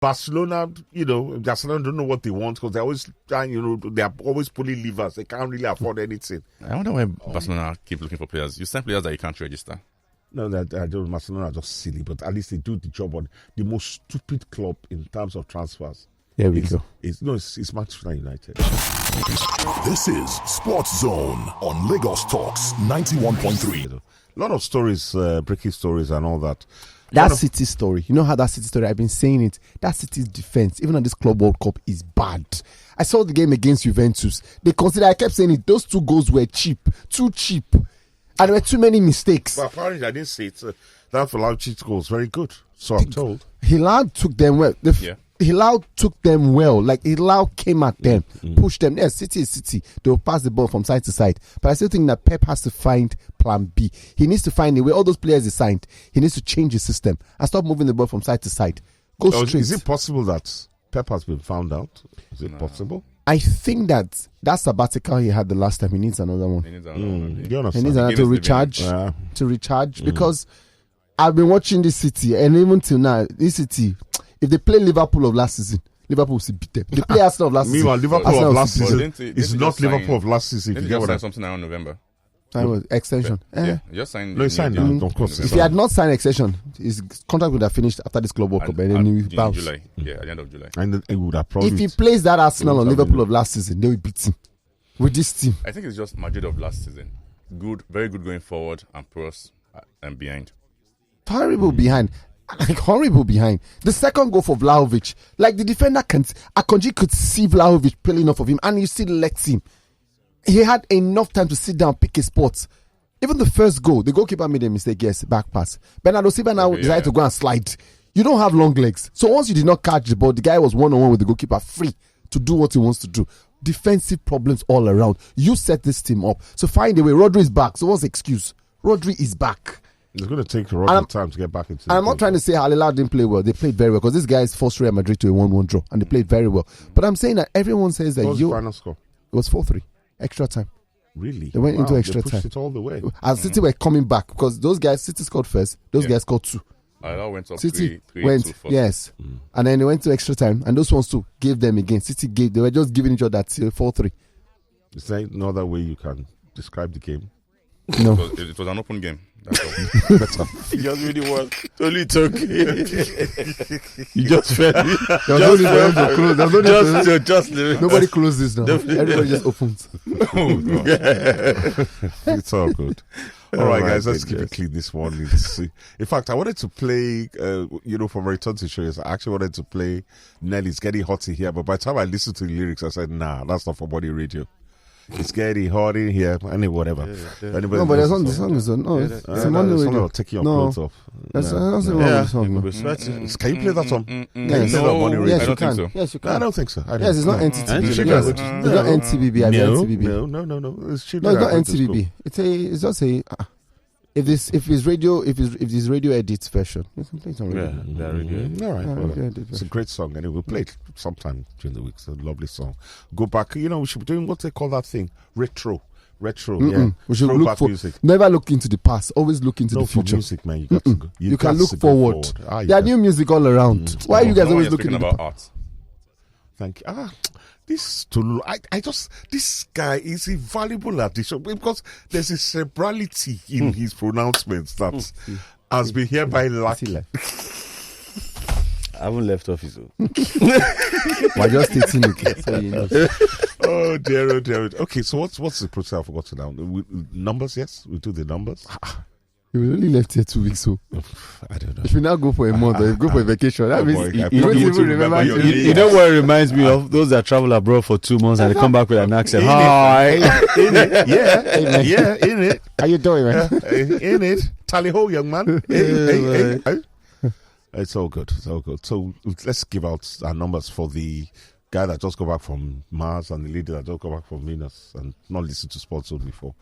Barcelona, Barcelona don't know what they want because they're always trying, they are always pulling levers. They can't really afford anything. I wonder why Barcelona keep looking for players. You sign players that you can't register. No, Barcelona are just silly, but at least they do the job on the most stupid club in terms of transfers. Here we go. It's Manchester United. This is Sports Zone on Lagos Talks 91.3. A lot of stories, breaking stories and all that. That City story, you know how that City story, I've been saying it, that City's defense, even on this Club World Cup, is bad. I saw the game against Juventus. I kept saying it, those 2 goals were cheap, too cheap. And there were too many mistakes. But apparently, I didn't say it. That Vlahovic goal was very good, so I'm told. Hilal took them well. Hilal took them well. Like, Hilal came at them, pushed them. Yes, City is City. They'll pass the ball from side to side. But I still think that Pep has to find plan B. He needs to find a way. All those players he signed, he needs to change his system and stop moving the ball from side to side. Go straight. Is it possible that Pep has been found out? Is it possible? I think that sabbatical he had the last time, he needs another one. He needs another one. He needs another to recharge. Because I've been watching this City, and even till now, this City, if they play Liverpool of last season, Liverpool will beat them. They play Arsenal of last season. Meanwhile, Liverpool of last season is not Liverpool of last season. Didn't you sign something around November? Extension. Yeah, just signed. No, he signed now. Of course. If he had not signed extension, his contract would have finished after this Club World Cup, and then he would bounce. July. Yeah, at the end of July. And then he would have probably. If he plays that Arsenal or Liverpool of last season, they will beat him with this team. I think it's just Madrid of last season. Good, very good going forward and pros and behind. Horrible behind. Like, horrible behind. The second goal for Vlahovic, like, the defender Akanji could see Vlahovic playing off of him, and you still let him. He had enough time to sit down, pick a spot. Even the first goal, the goalkeeper made a mistake, yes, back pass. Bernardo Silva now decided to go and slide. You don't have long legs. So once you did not catch the ball, the guy was one-on-one with the goalkeeper, free to do what he wants to do. Defensive problems all around. You set this team up. So find a way. Rodri is back. So what's the excuse? Rodri is back. It's going to take Rodri time to get back into the I'm not trying to say Al Hilal didn't play well. They played very well because this guy forced Real Madrid to a 1-1 draw, and they played very well. But I'm saying that everyone says that what was the final score? It was 4-3. Extra time. Really? They went into extra they time. It all the way. As City were coming back because those guys, City scored first. Those guys scored 2. That went up City 3 went, yes. And then they went to extra time, and those ones too gave them again. City gave, they were just giving each other 4-3. Is there no other way you can describe the game? No. It was an open game. That's all. Better. You just really was. Only took. You just felt it. Just nobody closes now. Everybody just opens. It's all good. All right, guys, let's keep it clean this morning. In fact, I wanted to play, for my return to shows, I actually wanted to play Nelly's Getting Hot in Here, but by the time I listened to the lyrics, I said, nah, that's not for body radio. It's getting hot in here. Anyway, whatever. No, but the song is on. No, it's a Monday radio. Taking your clothes off. That's not the song. Can you play that song? Yes, you can. Yes, you can. I don't think so. Yes, it's not NTTB. It's not NTBB. No. It's not NTBB. It's just a. If this radio edits version, you can play it on radio. All right. It's a great song, and we'll play it sometime during the week. It's a lovely song. Go back. We should be doing what they call that thing, retro. Yeah. We should look for music. Never look into the past. Always look into the future. Music, man. You got to go. You can look forward. There are new music all around. Why are you guys always looking about art? Thank you. This guy is a valuable addition because there's a cerebrality in his pronouncements that has been hereby lacking. I haven't left office. We're just stating it. So you know. Oh dear. Okay, so what's the process? I forgot to now. Numbers, yes, we do the numbers. You only left here 2 weeks, so I don't know. If you now go for a month or you go for a vacation, that means you don't even remember. You know what it reminds me of? Those that travel abroad for 2 months and they come back with an accent. Hi. In it. Yeah, in it. How you doing, man? In it. Tally ho, young man. Hey. It's all good. So let's give out our numbers for the guy that just got back from Mars and the lady that just got back from Venus and not listened to Sports Zone before.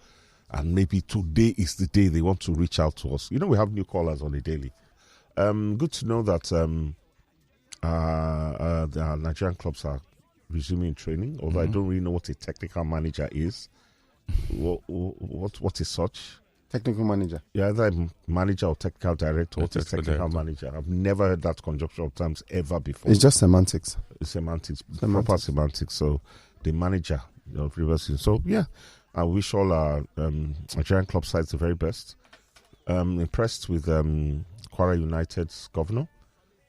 And maybe today is the day they want to reach out to us. We have new callers on the daily. Good to know that the Nigerian clubs are resuming training, although I don't really know what a technical manager is. What is such? Technical manager. Yeah, either manager or technical director or technical technical manager. I've never heard that conjunction of terms ever before. It's just semantics. It's semantics, proper semantics. So the manager of Rivers. So yeah, I wish all our Nigerian club sides the very best. Impressed with Kwara United's governor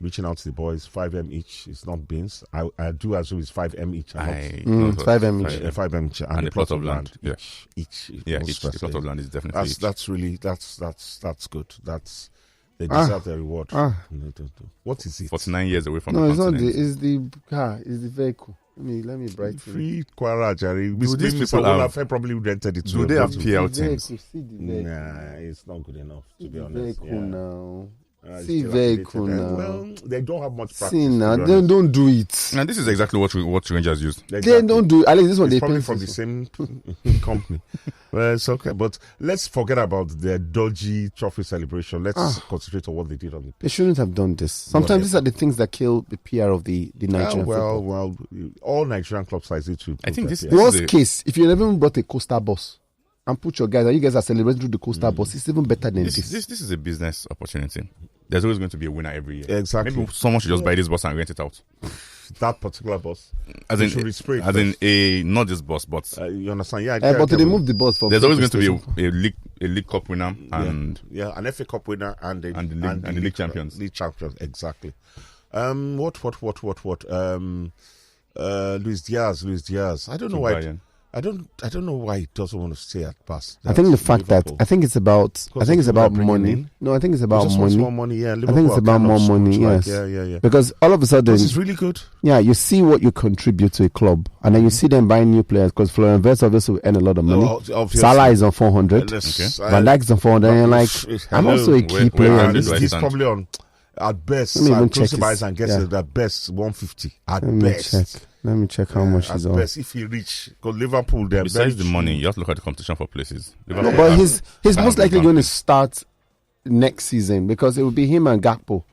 reaching out to the boys. 5M each. It's not beans. I do assume it's 5M each. 5M each. 5M each and a plot of land. Yeah. Each. Yeah, each plot of land is definitely. That's really that's good. They deserve their reward. What is it? 49 years away from no, the it's not. continent. It's the car. It's the vehicle. Let me brighten. Free Kwara, Jerry. these people have- probably rented it. Do they have to PL teams? See the vehicle. Nah, it's not good enough to be The honest. vehicle now. It's See still vehicle affiliated. now. Well, they don't have much practice. See now. to be honest. Don't do it. And this is exactly what Rangers used. They Exactly. don't do. At least this one It's they probably pay from for. the same company. Well, it's okay, but let's forget about their dodgy trophy celebration. Let's concentrate on what they did on the pitch. They shouldn't have done this. Sometimes these are the things that kill the PR of the Nigerian football. Well, all Nigerian club sides need to. I think improve this- their PR. Worst case, if you even brought a coaster bus and put your guys, and you guys are celebrating through the coaster bus, it's even better than this. This is a business opportunity. There's always going to be a winner every year. Exactly. Maybe someone should just buy this bus and rent it out. That particular bus. As They in, should respray it as in first. not just bus, but You understand? Yeah. But they moved the bus for. there's always going to PlayStation. be a league cup winner and an FA Cup winner and the league champions. League champions, exactly. What? Luis Diaz. I don't know why. Bayern. I don't know why he doesn't want to stay at Bas. I think the fact that it's about bringing money. in. No, I think it's He about just wants money. more money. Yeah, I think Liverpool it's are about kind more of money. screwed, Yes. like, yeah. Because all of a sudden, This is really good. yeah, you see what you contribute to a club, and then you see them buying new players. Because Florian Wirtz obviously will earn a lot of money. Obviously. Salah is on 400. Van Dijk is on 400. And you're like, I'm also a key where player. are in these this. guys? He's probably on at best. Let me even Close check to his- and gets yeah. it at best 150 at Let me best. check. Let me check how much At he's on. best, if he reach, because Liverpool, they're Besides very the money, you have to look at the competition for places. No, but he's most likely going to to. start next season because it will be him and Gakpo.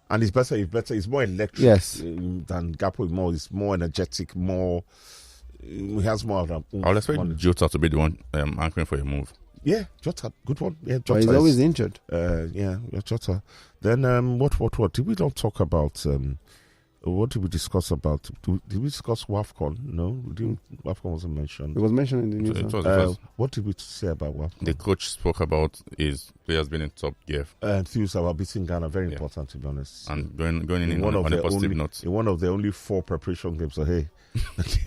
and he's better. He's more electric. Yes. Than Gakpo. He's more energetic. He has more of I would expect money. Jota to be the one anchoring for a move. Yeah, Jota, good one. Yeah, But Jota. he's is- always injured. yeah, Jota. Then what? Did we not talk about? What did we discuss about? Did we discuss WAFCON? No, WAFCON wasn't mentioned. It was mentioned in the news. It huh? was the first. What did we say about WAFCON? The coach spoke about his players being in top gear Things about beating Ghana, very Yeah. important to be honest. and going in one on a positive only, note. in one of the only 4 preparation games. So hey,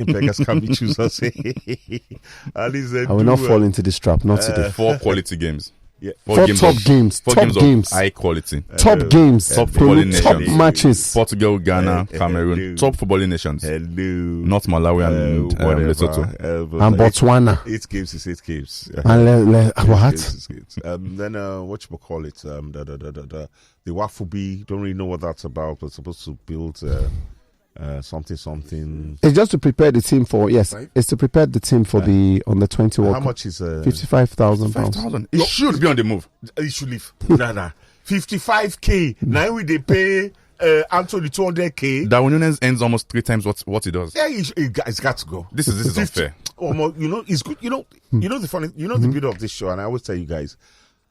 beggars can be choosers. At least they I will do, not fall into this trap. Not today. 4 quality games. Yeah. 4 top games. Four Top games games. of high quality. Top games. Top Pro- footballing top nations. matches. Portugal, Ghana, Cameroon, hello. top footballing nations. Hello. Not Malawi and Whatever. Lesotho. And Botswana. 8 games is 8 games. And what? Then what you call it? The Wafubi. Don't really know what that's about. But it's supposed to build something. It's just to prepare the team for Right? It's to prepare the team for the on the 20 World How Cup. much is 55,000 pounds. 5,000. It should be on the move. He should leave. Nah. 55k. Now we they pay Anthony 200k. Darwin Nunes earns almost 3 times what he does. Yeah, it's got to go. This is 50 unfair. It's good. The funny. The beauty of this show, and I always tell you guys,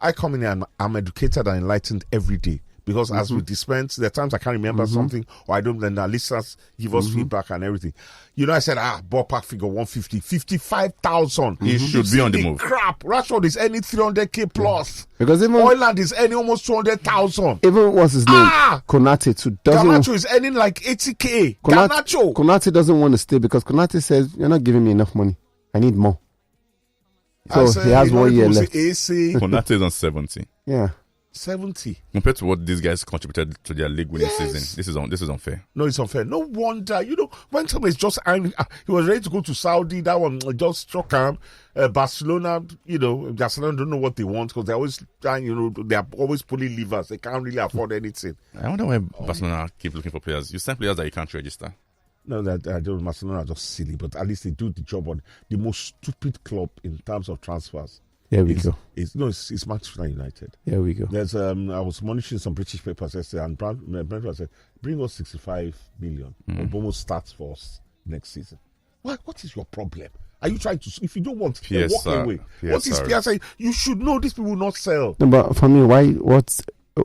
I come in here and I'm educated and enlightened every day. Because as we dispense, there are times I can't remember something, or I don't, then our listeners give us feedback and everything. I said, ballpark figure 150, 55,000. He should be on the move. Crap. Rashford is any 300k plus. Because even Oiland is any almost 200,000. what's his name? Konate too doesn't. Garnacho is earning like 80k. Garnacho. Konate doesn't want to stay because Konate says you're not giving me enough money. I need more. So he has 1 year left. AC Konate is on 70. Yeah. 70. Compared to what these guys contributed to their league winning season, this is unfair. No, it's unfair. No wonder. When somebody is just angry, he was ready to go to Saudi. That one just struck him. Barcelona, Barcelona don't know what they want because they're always trying, they are always pulling levers. They can't really afford anything. I wonder why Barcelona keep looking for players. You send players that you can't register. No, Barcelona are just silly, but at least they do the job on the most stupid club in terms of transfers. Here we go. It's Manchester United. Here we go. There's I was monitoring some British papers yesterday, and Brentford said, "Bring us 65 million. Almost starts for us next season." What is your problem? Are you trying to? If you don't want, then walk away. What is PSR? PSR? You should know these people will not sell. No, but for me,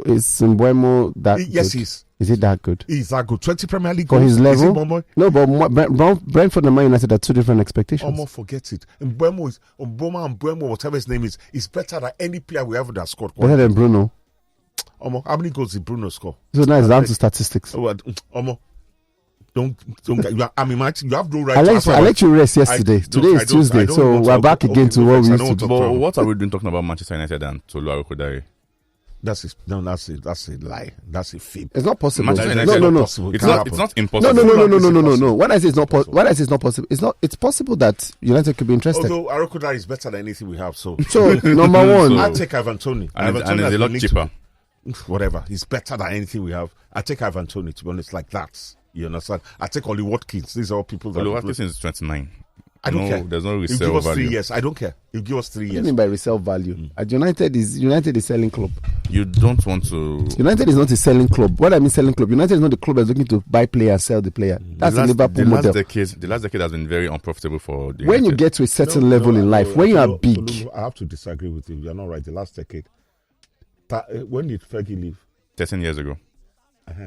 is Mbeumo that Yes, good? he's. Is it that good? He's that good. 20 Premier League For goals. his Is he level? Mbeumo? No, but Brentford and Man United are two different expectations. Almost forget it. Mbeumo is Mbeumo, whatever his name is better than any player we ever that scored. Better than Bruno. How many goals did Bruno score? So now it's down to statistics. Don't I'm imagining you have no right. I let you rest yesterday. Today is Tuesday, so we're back again to what we used to do. But what are we doing talking about Manchester United and Tolu Arokodare? That's a lie. That's a fib. It's not possible. Manchester United No. Possible. It's not impossible. No. When I say it's not possible, it's possible that United could be interested. Although Arokodare is better than anything we have, so number one, I'll take Ivan Toney. And it's a lot cheaper. Whatever, he's better than anything we have. I take Ivan Toney, to be honest, like that. You understand? I take Oli Watkins. These are all people that. Oli Watkins is 29. I don't care. There's no You resale give us value. 3 years. I don't care. You give us 3 what do you years. mean by resale value? At United is selling club. You don't want to. United is not a selling club. What I mean selling club? United is not the club that's looking to buy player and sell the player. That's the Liverpool model. The last decade has been very unprofitable for the When you United. get to a certain level in life, when you are big, I have to disagree with you. You're not right. The last decade. When did Fergie leave? 13 years ago.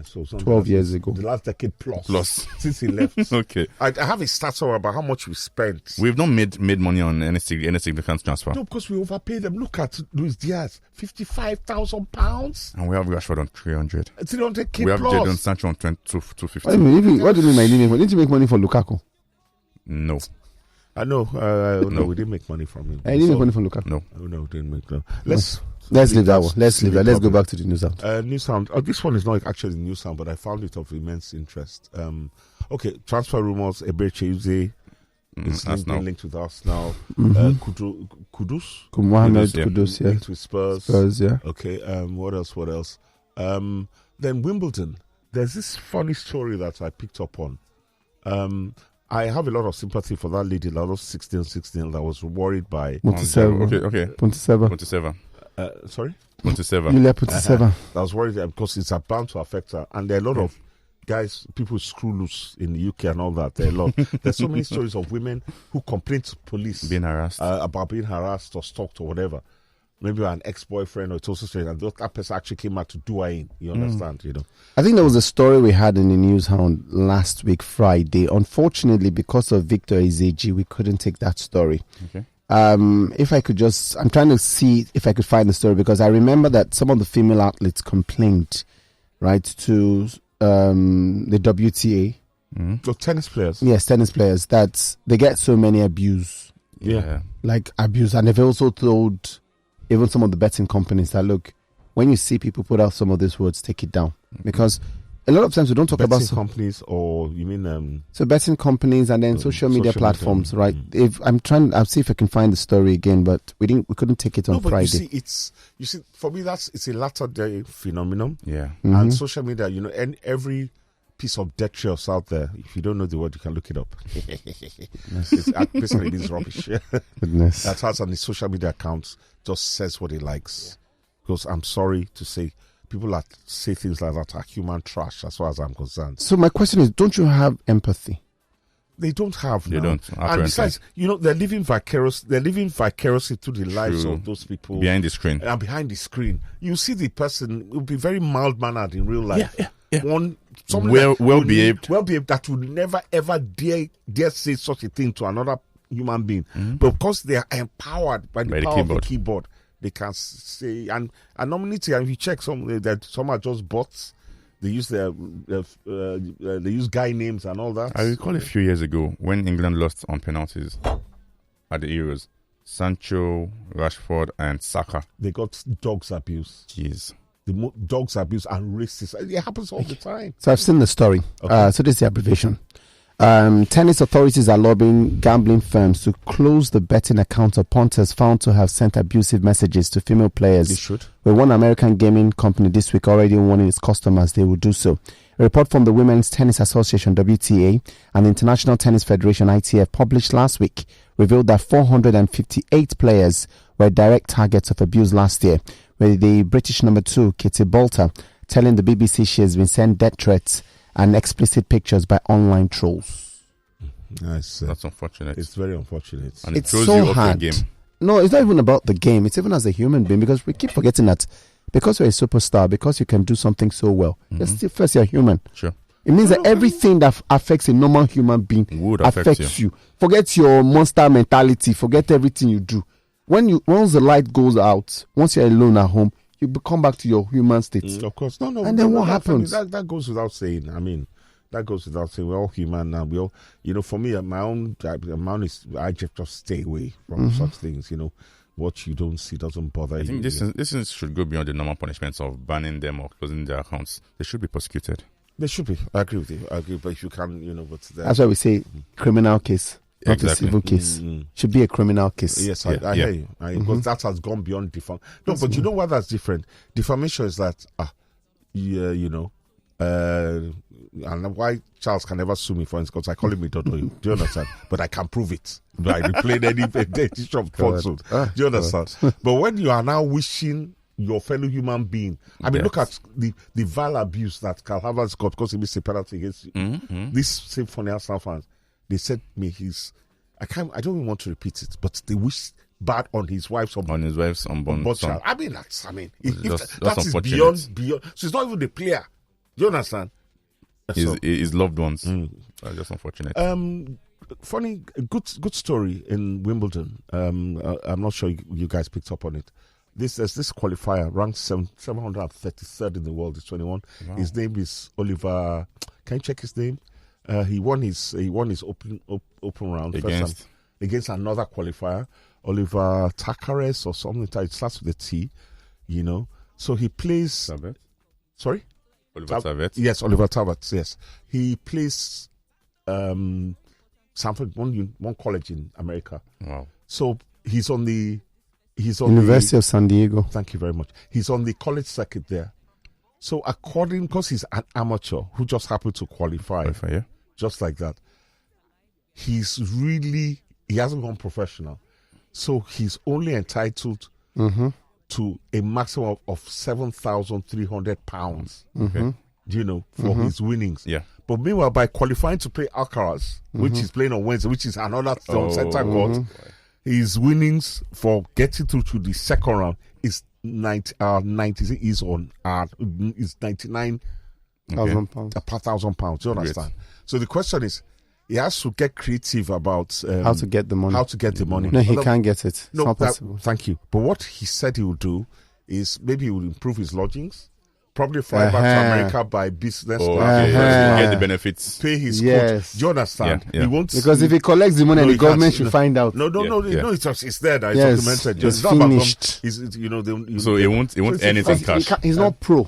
So 12 years ago. The last decade plus. Since he left. Okay. I have a stat somewhere about how much we spent. We've not made money on any significant transfer. No, because we overpaid them. Look at Luis Diaz, £55,000. And we have Rashford on 300. 300k We have plus. Jadon Sancho on 250. what do you mean? Didn't you make money for Lukaku? No. I know. No, we didn't make money from him. I didn't make money for Lukaku. No. No, we didn't make no. Let's leave that one. Let's leave that. Let's go back to the news sound. New sound. This one is not actually new sound, but I found it of immense interest. Okay, transfer rumors. Eberechi Eze is linked with us now. Kudus. Mohamed yeah. Kudus, yeah. Linked with Spurs. Spurs, yeah. Okay. What else? Then Wimbledon. There's this funny story that I picked up on. I have a lot of sympathy for that lady, that was 16 that was worried by. Okay. Pontiseva. Sorry? Julia Pontiseva. That was worried because it's bound to affect her. And there are a lot of guys, people screw loose in the UK and all that. There are a lot. There's so many stories of women who complain to police Being harassed. about being harassed or stalked or whatever. Maybe an ex-boyfriend or total stranger, and that person actually came out to do her in. You understand? You know. I think there was a story we had in the News Hound last week, Friday. Unfortunately, because of Victor Ezeji, we couldn't take that story. Okay. If I could I'm trying to see if I could find the story, because I remember that some of the female athletes complained, right, to the WTA. So tennis players. Yes, tennis players, that they get so many abuse. Yeah. Like abuse. And they've also told even some of the betting companies that, look, when you see people put out some of these words, take it down. Because a lot of times we don't talk about companies, or you mean so betting companies and then social media platforms, right? I'll see if I can find the story again, but we couldn't take it on Friday. You see, for me it's a latter day phenomenon. Yeah. And social media, and every piece of dead trails out there, if you don't know the word, you can look it up. Basically, it is rubbish. Goodness. That has on the social media accounts just says what it likes. Because I'm sorry to say, people that say things like that are human trash, as far as I'm concerned. So my question is, don't you have empathy? They don't have. They don't. And besides, they're living vicariously through the lives of those people behind the screen. And behind the screen, you see the person will be very mild mannered in real life. Yeah. Well behaved. Well behaved, that would never ever dare say such a thing to another human being. But because they are empowered by the power of the keyboard, they can say and anonymity. And if you check some are just bots. They use they use guy names and all that. I recall a few years ago when England lost on penalties at the Euros. Sancho, Rashford, and Saka. They got dogs abuse. Jeez. The dogs abuse and racism. It happens all the time. So I've seen the story. Okay. So this is the abbreviation. Tennis authorities are lobbying gambling firms to close the betting accounts of punters found to have sent abusive messages to female players. They should. With one American gaming company this week already warning its customers they will do so. A report from the Women's Tennis Association, WTA, and the International Tennis Federation, ITF, published last week revealed that 458 players were direct targets of abuse last year, with the British number 2, Katie Bolter, telling the BBC she has been sent death threats and explicit pictures by online trolls. That's unfortunate. It's very unfortunate. And it It's throws so you off your hard. game. No, it's not even about the game. It's even as a human being, because we keep forgetting that because you're a superstar, because you can do something so well, you're still first, you're human. Sure. It means that everything that affects a normal human being Would affect affects you. Forget your monster mentality. Forget everything you do. Once the light goes out, once you're alone at home, you come back to your human state. Of course. No. And then what that- happens? That goes without saying. I mean, that goes without saying. We're all human now. We all, for me, my own is I just stay away from such things. What you don't see doesn't bother I think you. this should go beyond the normal punishments of banning them or closing their accounts. They should be prosecuted. They should be. I agree with you. But if you can, but That's why we say criminal case, not Exactly. a civil case. Should be a criminal case. Yes, I hear you. Because that has gone beyond defamation. No, but you know why that's different? Defamation is that, and why Charles can never sue me, for instance, because I call him a Dodo. Do you understand? But I can prove it. I replayed any edition of falsehood. Do you understand? But when you are now wishing your fellow human being, I mean, look at the vile abuse that Karl Havertz got because he missed a penalty against you. This same funny Arsenal fans, they said me I don't even want to repeat it, but they wish bad on his wife's unborn child. I mean, that is unfortunate. beyond. So it's not even the player. Do you understand? His loved ones. Are just unfortunate. Funny, good story in Wimbledon. I'm not sure you guys picked up on it. There's this qualifier ranked 733rd in the world. He's 21. Wow. His name is Oliver. Can you check his name? He won his open round against another qualifier, Oliver Takares or something. It starts with a T, So he plays. Tavet? Sorry, Oliver Tavet. Yes, Oliver Tavet. Yes, he plays Stanford, one college in America. Wow. So he's on University of San Diego. Thank you very much. He's on the college circuit there. So because he's an amateur who just happened to qualify, just like that, he hasn't gone professional. So he's only entitled to a maximum of £7,300. For his winnings. Yeah. But meanwhile, by qualifying to play Alcaraz, which is playing on Wednesday, which is another center court, his winnings for getting through to the second round is 99,000 £1,000. Do you understand? So the question is, he has to get creative about how to get the money. No, he can't get it. It's not possible. Thank you. But what he said he would do is maybe he will improve his lodgings, probably fly back to America by business class. Get the benefits. Pay his coach. Do you understand? Yeah. He won't, because if he collects the money, the government should find out. No, it's there. That Yes, it's documented. it's finished. So he won't earn it in cash. He's not pro.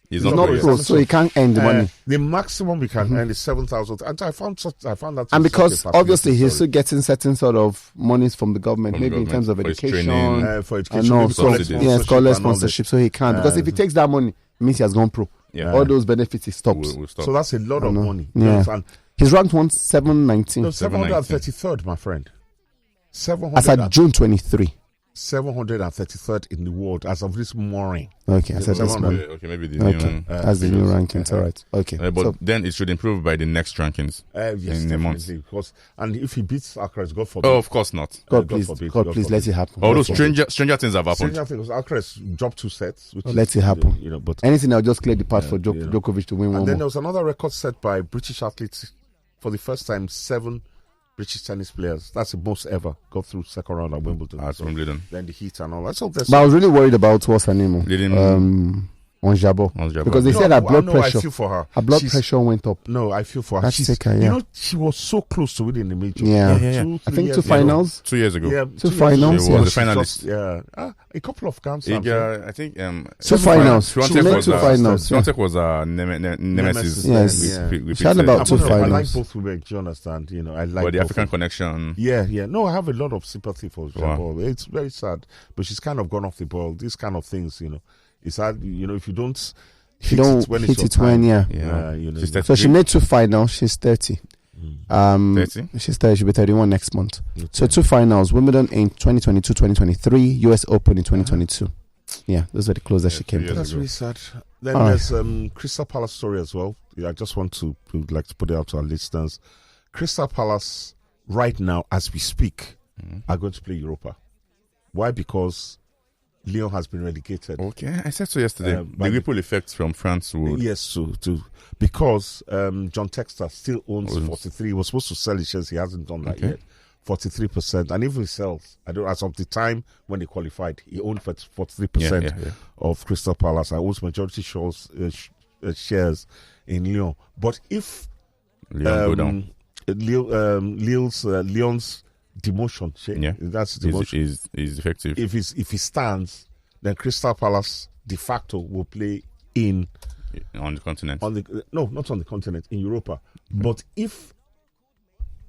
He's not not pro, so he can't earn the money. The maximum we can earn is 7,000. And I found that. And because obviously he's still getting certain sort of monies from the government, maybe in terms of for his education, training, for education, and scholarship and all sponsorship. So he can't, because if he takes that money, it means he has gone pro. Yeah. All those benefits he stops. We'll stop. So that's a lot of money. Yeah. He's ranked 719. No, 733rd, my friend. As at June 23. 733rd in the world as of this morning. Okay, I said this morning. Okay, maybe the new. That's the new rankings. All right. Okay. But then it should improve by the next rankings. Yes, in a month. Because, and if he beats Alcaraz, God forbid. Oh, of course not. God please let it happen. Although stranger things have happened. Stranger things. Alcaraz dropped 2 sets. Let it happen. But anything that'll just clear the path for Djokovic to win one and then more. there was another record set by British athletes for the first time. 7 British tennis players. That's the most ever got through second round at Wimbledon. Wimbledon. Then the heat and all that. So but I was really worried about what's her name. Onjabo. Because they said her blood pressure. I feel for her. Her blood pressure went up. No, I feel for her. She was so close to winning the major. Yeah. I think 2 finals. 2 years ago. Yeah, 2 finals. She was the finalist. A couple of Grand Slams. I think 2 finals. She made 2 finals. Swiatek was nemesis. Yes. She had about 2 finals. I like both women. Do you understand? I like. But the African connection. Yeah. No, I have a lot of sympathy for Jabo. It's very sad, but she's kind of gone off the ball. These kind of things, it's hard. If you don't. Hit it when So she made 2 finals. She's 30. 30? She's 30. She'll be 31 next month. Okay. So 2 finals: Wimbledon in 2022, 2023, US Open in 2022. Yeah, those were the closest she came to. That's really sad. Then there's Crystal Palace story as well. I just want to put it out to our listeners. Crystal Palace right now, as we speak, are going to play Europa. Why? Because Lyon has been relegated. Okay, I said so yesterday. The ripple effects from France would... Yes, because John Textor still owns 43. He was supposed to sell his shares. He hasn't done that yet. 43%. And even he sells, as of the time when they qualified, he owned 43% of Crystal Palace. I owns majority shares in Lyon. But if Lyon go down, Lyon's demotion, that's demotion, is effective. If he stands, then Crystal Palace de facto will play on the continent. No, not on the continent, in Europa. But if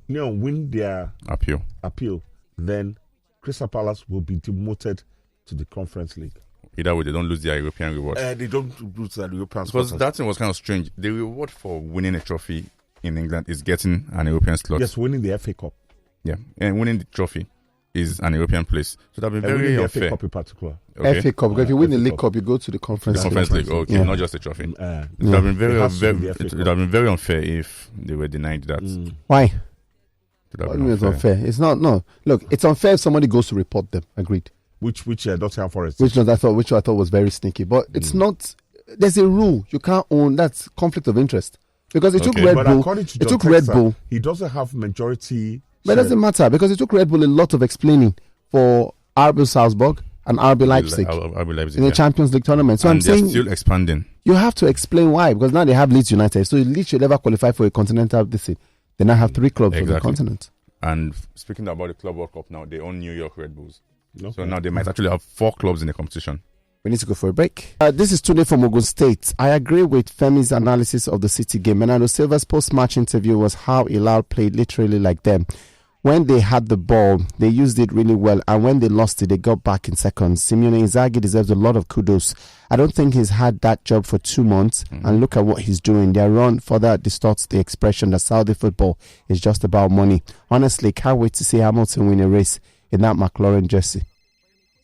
Lyon win their appeal, then Crystal Palace will be demoted to the Conference League. Either way, they don't lose their European reward. They don't lose their European because that thing was kind of strange. The reward for winning a trophy in England is getting an European slot. Yes, winning the FA Cup. Yeah, and winning the trophy is an European place. So that would be very unfair. FA Cup in particular. Okay. FA Cup. Because if you win the League Cup, you go to the Conference League. Okay, not just a trophy. It would have been very unfair if they were denied that. Why? It's unfair. It's not. No, look, it's unfair if somebody goes to report them. Agreed. Which Nottingham Forest. Which I thought was very sneaky. But it's not. There's a rule you can't own. That's conflict of interest. Because it took Red Bull. It took Red Bull. He doesn't have majority. But it doesn't matter because it took Red Bull a lot of explaining for RB Salzburg and RB Leipzig in the Champions League tournament. So I'm saying still expanding. You have to explain why, because now they have Leeds United. So Leeds should never qualify for a continental this year. They now have 3 clubs on the continent. And speaking about the Club World Cup now, they own New York Red Bulls. Okay. So now they might actually have 4 clubs in the competition. We need to go for a break. This is Tunde from Ogun State. I agree with Femi's analysis of the City game. Bernardo Silva's post-match interview was how Hilal played literally like them. When they had the ball, they used it really well. And when they lost it, they got back in seconds. Simeone Inzaghi deserves a lot of kudos. I don't think he's had that job for 2 months. And look at what he's doing. Their run further distorts the expression that Saudi football is just about money. Honestly, can't wait to see Hamilton win a race in that McLaren jersey.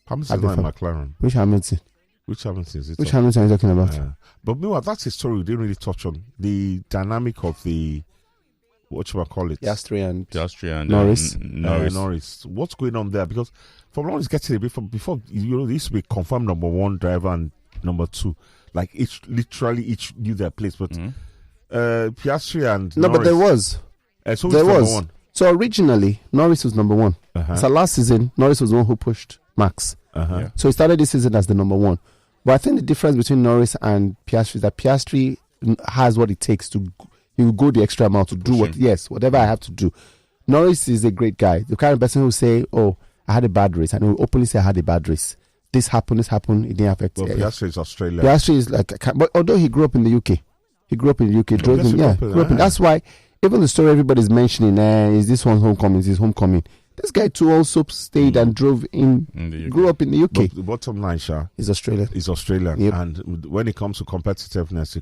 Hamilton's not in McLaren. Which Hamilton? Which Hamilton is it? Which Hamilton are you talking about? But meanwhile, that's a story we didn't really touch on. The dynamic of the, what should I call it? Piastri and Norris. Norris. What's going on there? Because Formula 1 is getting a bit before, they used to be confirmed number 1 driver and number 2. Like each knew their place. But Piastri and Norris. But there was. So there was. Number 1. So originally, Norris was number 1. So last season, Norris was the one who pushed Max. So he started this season as the number 1. But I think the difference between Norris and Piastri is that Piastri has what it takes to, he will go the extra mile to do whatever I have to do. Norris is a great guy. The kind of person who will say, oh, I had a bad race. And he will openly say I had a bad race. This happened, it didn't affect me. Well, Piastri is Australian. Piastri is like, but although he grew up in the UK. That's why even the story everybody's mentioning, is this one's homecoming, is his homecoming. This guy too also stayed and drove grew up in the UK. But the bottom line, Sha, is Australian. Yep. And when it comes to competitiveness, you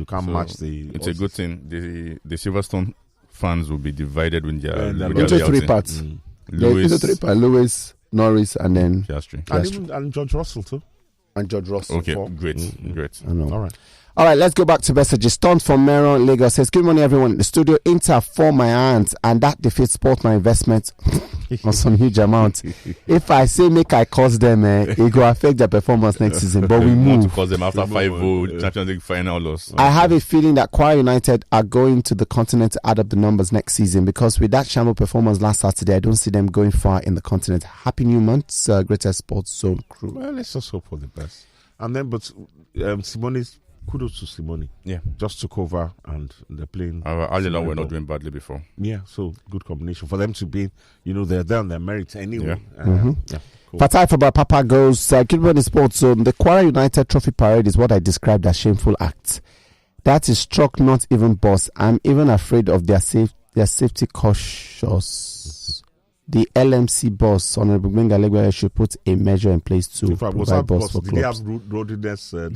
can't match the. It's a good thing. The Silverstone fans will be divided with their into 3 parts. Lewis, Norris, and then Piastri. And George Russell too. And George Russell. Okay, great. I know. All right. All right, let's go back to messages. Stunt from Meron, Lagos says, good morning, everyone in the studio. Inter for my hands, and that defeats both my investments on some huge amount. If I say make I cost them, it will affect their performance next season. But we move. To cost them after 5-0 Champions League final loss. I have a feeling that Kwara United are going to the continent to add up the numbers next season, because with that shamble performance last Saturday, I don't see them going far in the continent. Happy New Month, Greater Sports Zone crew. Well, let's just hope for the best. And then, but Simone's. Kudos to Simone. Yeah. Just took over and they're playing. Alila were not doing badly before. Yeah, so good combination. For them to be, they're there on their merit anyway. Yeah. Cool. Fatai for Papa goes, good morning, Sports Zone. The Kwara United Trophy Parade is what I described as shameful act. That is struck not even boss. I'm even afraid of their safety cautious. The LMC boss, Honorable Benga Legwe, should put a measure in place to provide boss for clubs. Did they have roadiness? I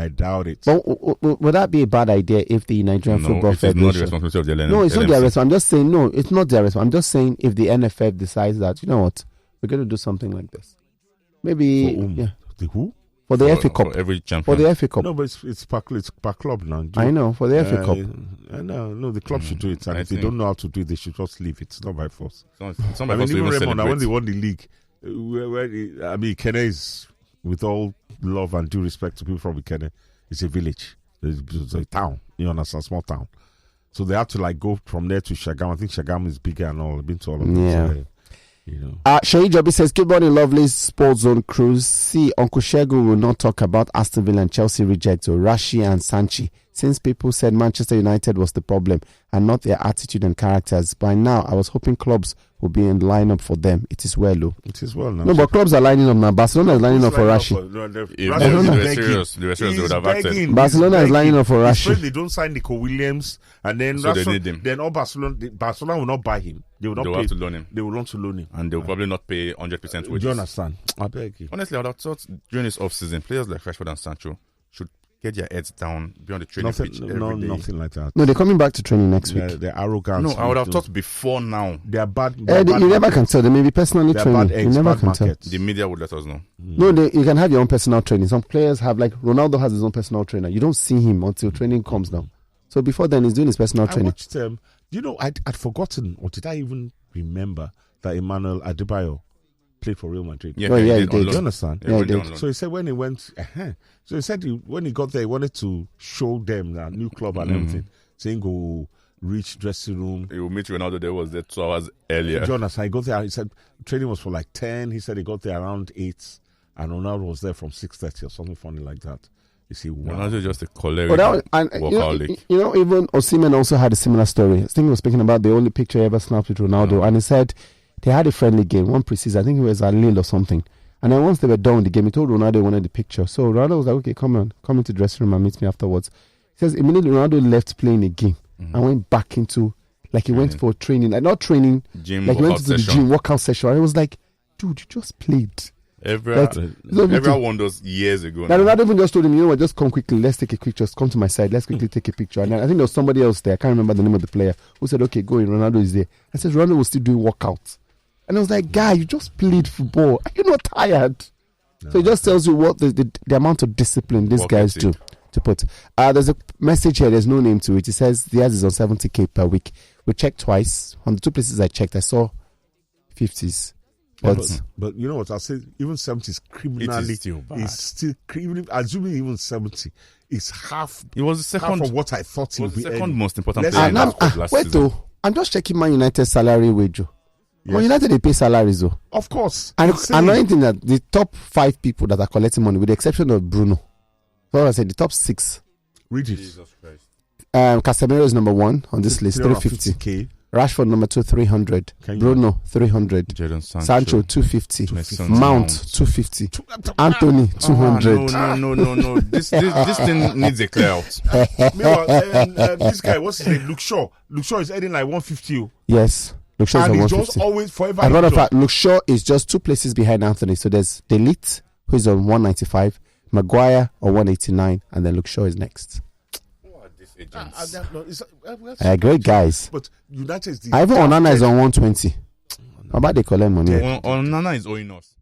doubt it. But would that be a bad idea if the Nigerian Football Federation... It's not the responsibility of the LMC. No, it's not their responsibility. I'm just saying, no, it's not their responsibility. I'm just saying if the NFF decides that, you know what, we're going to do something like this. Maybe... For whom? Yeah. The who? For the FA Cup. For every champion. For the FA Cup. No, but it's per club now. I know, for the FA Cup. No, the club should do it. And I if they think- don't know how to do it, they should just leave it. It's not by force. It's not I by mean, force to even even Raymond, when they celebrate. won the league, Kene is, with all love and due respect to people from Kene, it's a village. It's a town. You understand? Small town. So they have to like go from there to Shagam. I think Shagam is bigger and all. I've been to all of them. Yeah. So you know. Shayi Jobi says, good morning, lovely Sports Zone crews. See, Uncle Shego will not talk about Aston Villa and Chelsea rejects or Rashi and Sanchi, since people said Manchester United was the problem and not their attitude and characters. By now, I was hoping clubs would be in lineup for them. It is well, though. It is well now. No, but clubs are lining up now. Barcelona is lining up for Rashi. If they were serious, they would have acted. Barcelona is lining up for He's Rashi. afraid they don't sign Nico Williams, and then So they Rashford- need him. Then all Barcelona will not buy him. They will not They will pay. have to loan him. They will want to loan him. And they'll probably not pay 100% Do you wages. understand? I beg you. Honestly, I would have thought during this off-season, players like Rashford and Sancho should get their heads down, be on the training pitch every day. Nothing like that. No, they're coming back to training next week. They're arrogant. No, I would have thought before now. They're bad. You never can tell. They may be personally They're training. bad You eggs, never bad can tell. markets. The media would let us know. No, you can have your own personal training. Some players have, like Ronaldo has his own personal trainer. You don't see him until training comes now. So before then, he's doing his personal I training. watched I'd forgotten, or did I even remember that Emmanuel Adebayo played for Real Madrid? Oh, yeah, he on did. Do you loan. understand? Yeah, he went did. on loan. So he said when he went, so he said when he got there, he wanted to show them that new club and everything. Saying go reach dressing room. He will meet Ronaldo. There was there 2 hours earlier. Jonathan, he got there. He said training was for like 10. He said he got there around 8, and Ronaldo was there from 6:30 or something funny like that. You see, wow. Ronaldo is just a choleric But that was, and workaholic. even Osimhen also had a similar story. I think he was speaking about the only picture he ever snapped with Ronaldo, and he said they had a friendly game, one preseason. I think it was at Lille or something. And then once they were done with the game, he told Ronaldo he wanted the picture. So Ronaldo was like, "Okay, come into the dressing room and meet me afterwards." He says immediately Ronaldo left playing a game and went back into, like, he went for training, like not training, Gym like he went workout to the session. gym workout session. And it was like, dude, you just played. Everyone won those years ago. Now, now. Ronaldo even just told him, you know what, just come quickly, let's take a picture, just come to my side, let's quickly take a picture. And then I think there was somebody else there, I can't remember the name of the player, who said, okay, go in, Ronaldo is there. I said, Ronaldo was still doing workouts. And I was like, guy, you just played football. Are you not tired? So it just tells you what the amount of discipline these Work guys ethic. do to put. There's a message here, there's no name to it. It says Diaz is on 70k per week. We checked twice. On the 2 places I checked, I saw 50s. But you know what? I say even 70 is criminally. still bad. It's still criminally. Assuming even 70 is half. It was the Half second. of what I thought it was would the be. second earning. most important Let's player say in now- that squad last Wait, season. though, I'm just checking Man United salary wage. Yes. Man United, they pay salaries, though. Of course. And Insane. another thing that the top 5 people that are collecting money, with the exception of Bruno, so I said the top 6. Read it. Casemiro is number 1 on this list, 350. 350K. Rashford number 2, 300. Can you- Bruno 300. Jadon Sancho 250. Mason Mount 250. Anthony Ah, 200. No. This thing needs a clear out. Meanwhile, this guy, what's his name? Luke Shaw. Luke Shaw is earning like 150. Yes, Luke Shaw is And on he's just 150. always forever. As a matter of injured. fact, Luke Shaw is just 2 places behind Anthony. So there's Delete, who is on 195, Maguire on 189, and then Luke Shaw is next. Great guys. But United is the Ivan Onana is on 120. How about they collect money? Onana is owing us.